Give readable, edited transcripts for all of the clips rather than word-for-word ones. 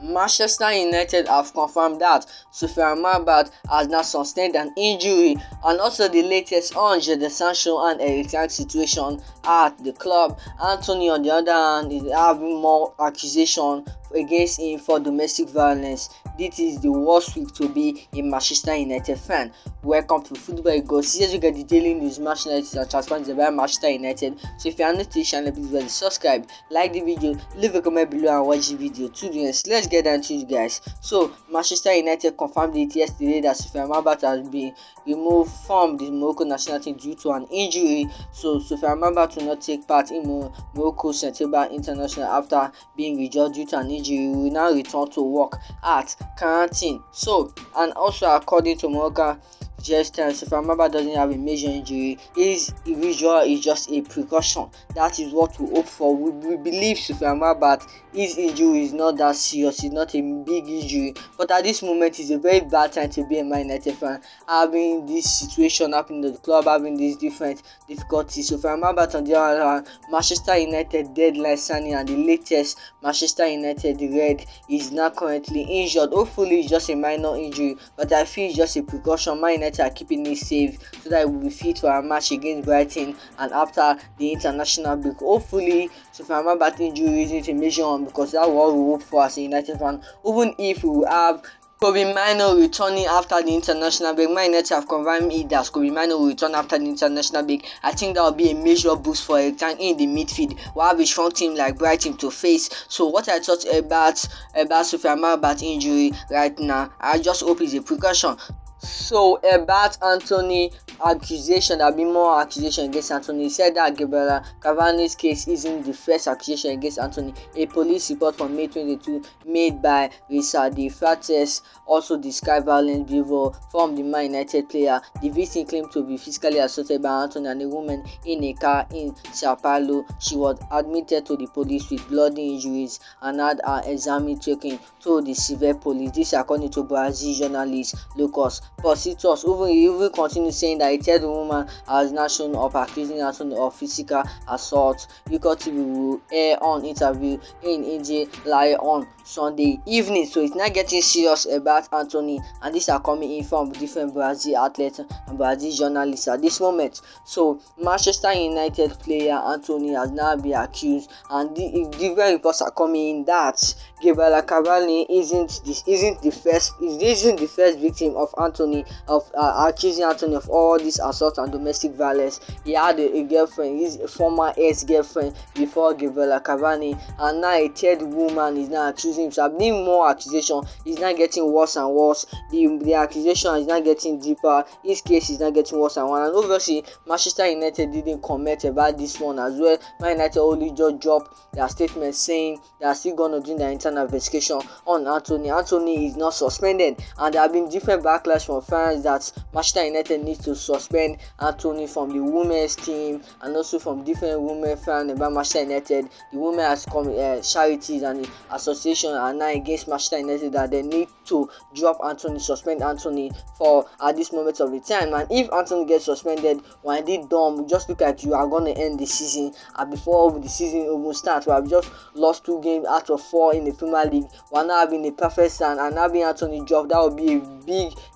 Manchester United have confirmed that Soyfan Amrabat has now sustained an injury, and also the latest on the Sancho and Carrington situation at the club. Antony, on the other hand, is having more accusations against him for domestic violence. This is the worst week to be a Manchester United fan. Welcome to Football Goals. Here you get the daily news, Manchester United and transferred by Manchester United. So if you are new to the channel, please subscribe, like the video, leave a comment below and watch the video. To the end, let's get down to it, guys. So Manchester United confirmed it yesterday that Soyfan Amrabat has been removed from the Morocco national team due to an injury. So Soyfan Amrabat will not take part in Morocco International after being rejected due to an injury. He will now return to work at Carrington. So, and also according to Morocco International, Soyfan Amrabat doesn't have a major injury. His individual is just a precaution. That is what we hope for. We believe Soyfan Amrabat, his injury is not that serious. It's not a big injury. But at this moment, it's a very bad time to be a Man United fan. Having this situation happening in the club, having these different difficulties. Soyfan Amrabat, on the other hand, Manchester United deadline signing, and the latest Manchester United Red is now currently injured. Hopefully, it's just a minor injury, but I feel it's just a precaution. Man United are keeping it safe so that we will be fit for our match against Brighton and after the international break. Hopefully, Soyfan Amrabat injury isn't a major one, because that's what we hope for as a United fan. Even if we will have Kobe Mino returning after the international break, Man United have confirmed it that Kobe Mino will return after the international break. I think that will be a major boost for a time in the midfield. We'll have a strong team like Brighton to face. So what I thought about Soyfan Amrabat injury right now, I just hope it's a precaution. So about Antony accusation, there have been more accusation against Antony. He said that Gabriel Cavani's case isn't the first accusation against Antony. A police report from May 22 made by Richard De Frates also described violent behavior from the Man United player. The victim claimed to be physically assaulted by Antony and a woman in a car in Sao Paulo. She was admitted to the police with bloody injuries and had her exam taken to the severe police. This according to Brazil journalist Lucas. Prosecutors even continue saying that a third woman has now shown up accusing Antony of physical assault. Record TV will air on interview in India live on Sunday evening. So it's not getting serious about Antony, and these are coming in from different Brazil athletes and Brazil journalists at this moment. So Manchester United player Antony has now been accused, and the different reports are coming in that Gabriel Cavani isn't the first victim of Antony, of accusing Antony of all this assault and domestic violence. He had a girlfriend, his former ex-girlfriend before Gabriel Cavani, and now a third woman is now accusing him. So I've been more accusation. It's not getting worse and worse. The accusation is not getting deeper. His case is not getting worse and worse. And obviously, Manchester United didn't comment about this one as well. Man United only just dropped their statement saying they are still going to do their internal investigation on Antony. Antony is not suspended, and there have been different backlash from fans that Manchester United needs to suspend Antony from the women's team, and also from different women fans about Manchester United. The women has come charities and the association are now against Manchester United that they need to drop Antony, suspend Antony for at this moment of the time. And if Antony gets suspended, when I did dumb, just look like you are going to end the season, and before the season even starts, we have just lost 2 games out of 4 in the Premier League. We're now having a perfect stand, and having Antony drop, that would be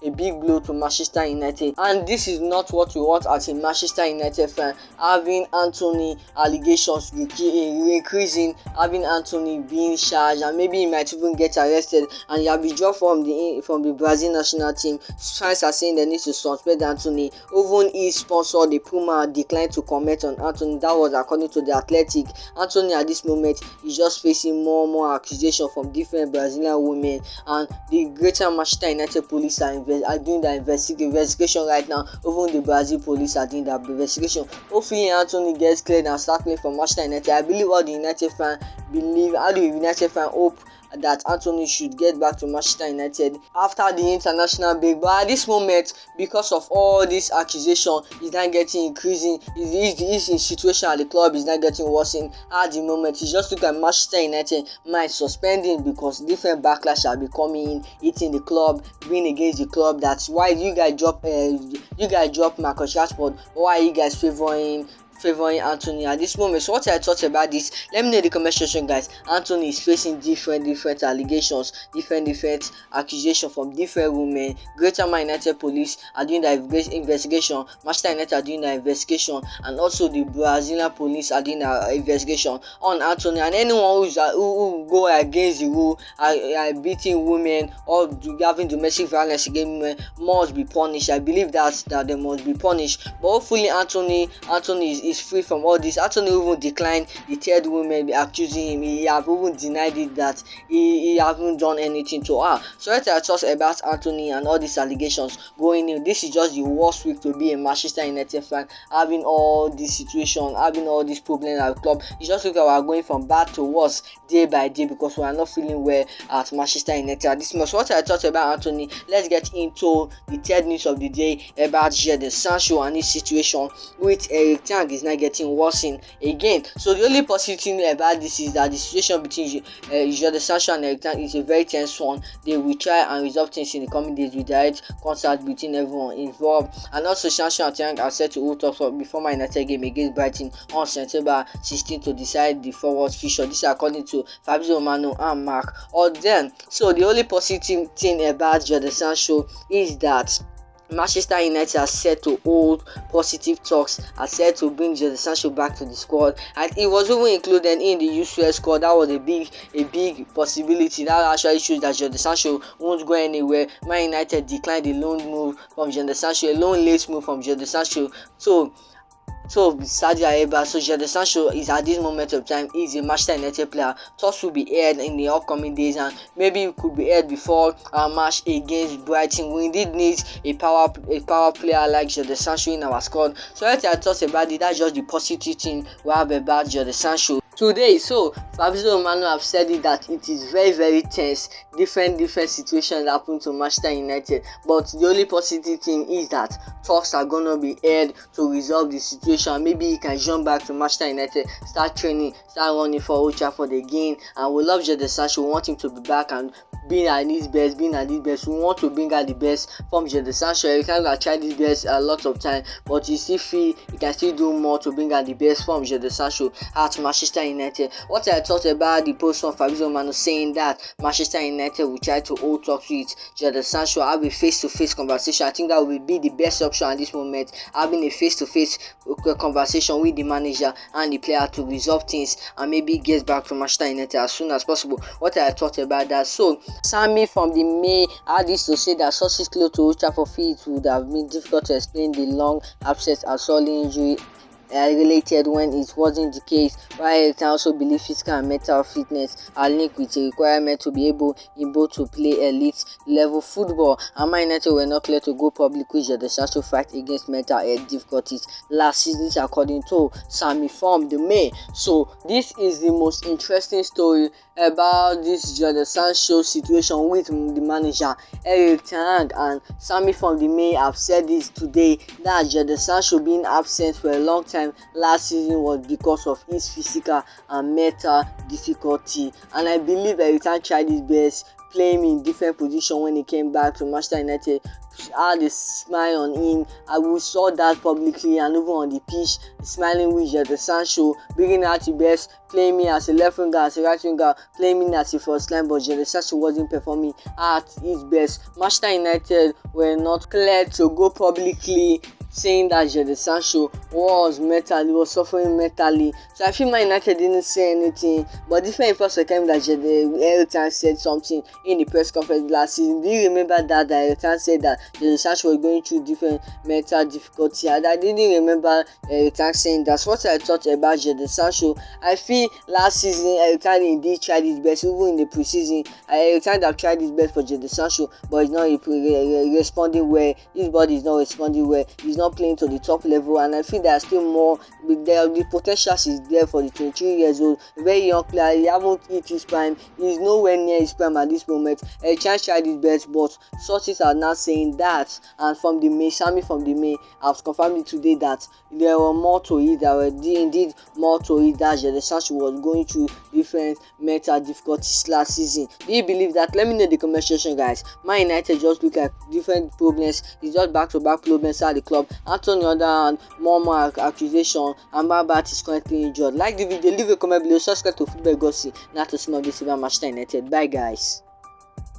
a big blow to Manchester United, and this is not what we want as a Manchester United fan. Having Antony allegations increasing, having Antony being charged, and maybe he might even get arrested, and he will be dropped from the Brazil national team. Fans are saying they need to suspend Antony. Even his sponsor, the Puma, declined to comment on Antony. That was according to the Athletic. Antony at this moment is just facing more and more accusations from different Brazilian women, and the Greater Manchester United police are doing the investigation right now. Even the Brazil police are doing the investigation. Hopefully Antony gets cleared and start playing for Manchester United. I believe all the United fans believe, how do United fans hope that Antony should get back to Manchester United after the international break. But at this moment, because of all this accusation, is not getting increasing. His situation at the club is not getting worse at the moment. He just look at Manchester United might suspend him because different backlash are becoming in, hitting the club, being against the club. That's why you guys drop Marcus Rashford. Why are you guys favoring favoring Antony at this moment. So what I thought about this, let me know in the comment section, guys. Antony is facing different allegations, different accusations from different women. Greater Man United police are doing the investigation, Manchester United are doing the investigation, and also the Brazilian police are doing the investigation on Antony. And anyone who go against the rule, are beating women or having domestic violence against women must be punished. I believe that they must be punished. But hopefully Antony is free from all this. Antony even declined the third woman accusing him. He have even denied it that he haven't done anything to her. So let's talk about Antony and all these allegations going in. This is just the worst week to be a Manchester United fan, having all this situation, having all these problems at the club. It's just like we are going from bad to worse day by day because we are not feeling well at Manchester United at this moment. So what I thought about Antony, let's get into the third news of the day about Jadon Sancho and his situation with Eric Ten is now getting worsened again. So the only positive thing about this is that the situation between Jadon Sancho and Eric Ten is a very tense one. They will try and resolve things in the coming days with direct contact between everyone involved. And also Sancho and Ten are set to hold talks before Man United game against Brighton on September 16 to decide the forward future. This is according to Fabrizio Romano and Mark Orden. So the only positive thing about Jadon Sancho is that Manchester United are set to hold positive talks, are set to bring Jadon Sancho back to the squad, and he was even included in the UCL squad. That was a big possibility. That actually shows that Jadon Sancho won't go anywhere. Man United declined the loan move from Jadon Sancho, a loan late move from Jadon Sancho. So Saudi Arabia, so Jadon Sancho is at this moment of time is a Manchester United player. Talks will be aired in the upcoming days, and maybe it could be aired before our match against Brighton. We indeed need a power player like Jadon Sancho in our squad. So let's talk about it. That's just the positive thing we have about Jadon Sancho today. So Fabrizio Romano have said it that it is very tense. Different situations happen to Manchester United, but the only positive thing is that talks are gonna be aired to resolve the situation. Maybe he can jump back to Manchester United, start training, start running for Old Trafford again. And we love Jadon Sancho. We want him to be back and being at his best. We want to bring out the best from Jadon Sancho. Every time I tried his best a lot of time, but you still feel he can still do more to bring out the best from Jadon Sancho at Manchester United. What I thought about the post from Fabrizio Romano saying that Manchester United will try to hold talks with Jadon Sancho, have a face-to-face conversation. I think that will be the best option at this moment, having a face-to-face conversation with the manager and the player to resolve things and maybe get back to Manchester United as soon as possible. What I thought about that. So Sammy from the May had this to say that sources close to Old Trafford feel it would have been difficult to explain the long absence and solid injury related when it wasn't the case, while it also believe physical and mental fitness are linked with a requirement to be able to play elite level football. And Man United were not clear to go public with Jadon Sancho fight against mental health difficulties last season, according to Sammy from the May. So this is the most interesting story about this Jadon Sancho situation with the manager Eric Ten Hag, and Sammy from the May have said this today that Jadon Sancho being absent for a long time last season was because of his physical and mental difficulty. And I believe Eric Ten Hag tried his best, playing in different positions when he came back to Manchester United, had a smile on him. We saw that publicly and even on the pitch, smiling with Jadon Sancho, bringing out the best, playing me as a left winger, as a right winger, playing me as a first line, but Jadon Sancho wasn't performing at his best. Manchester United were not clear to go publicly saying that Jadon Sancho was suffering mentally. So I feel Man United didn't say anything, but different reports were coming that Eric Ten Hag said something in the press conference last season. Do you remember that Eric Ten Hag said that Jadon Sancho was going through different mental difficulty? And I didn't remember Eric Ten Hag saying that. So what I thought about Jadon Sancho, I feel last season Eric Ten Hag indeed tried his best, even in the preseason. Eric Ten Hag have tried his best for Jadon Sancho, but he's not responding well. His body is not responding well. He's not playing to the top level, and I feel there's still more. The potential is there for the 23 years old, very young player. He haven't hit his prime. He's nowhere near his prime at this moment. Eric Ten Hag tried his best, but sources are now saying that, and from the May, Sammy from the May has confirmed it today that there were more to it. There were indeed more to it, that Jadon Sancho was going through different mental difficulties last season. Do you believe that? Let me know in the comment section, guys. Man United just look at different problems. It's just back-to-back problems at the club. Antony on the other hand, more accusation. Amrabat is currently injured. Like the video, leave a comment below, subscribe to Football Gossip. Not to small this about Manchester United. Bye guys.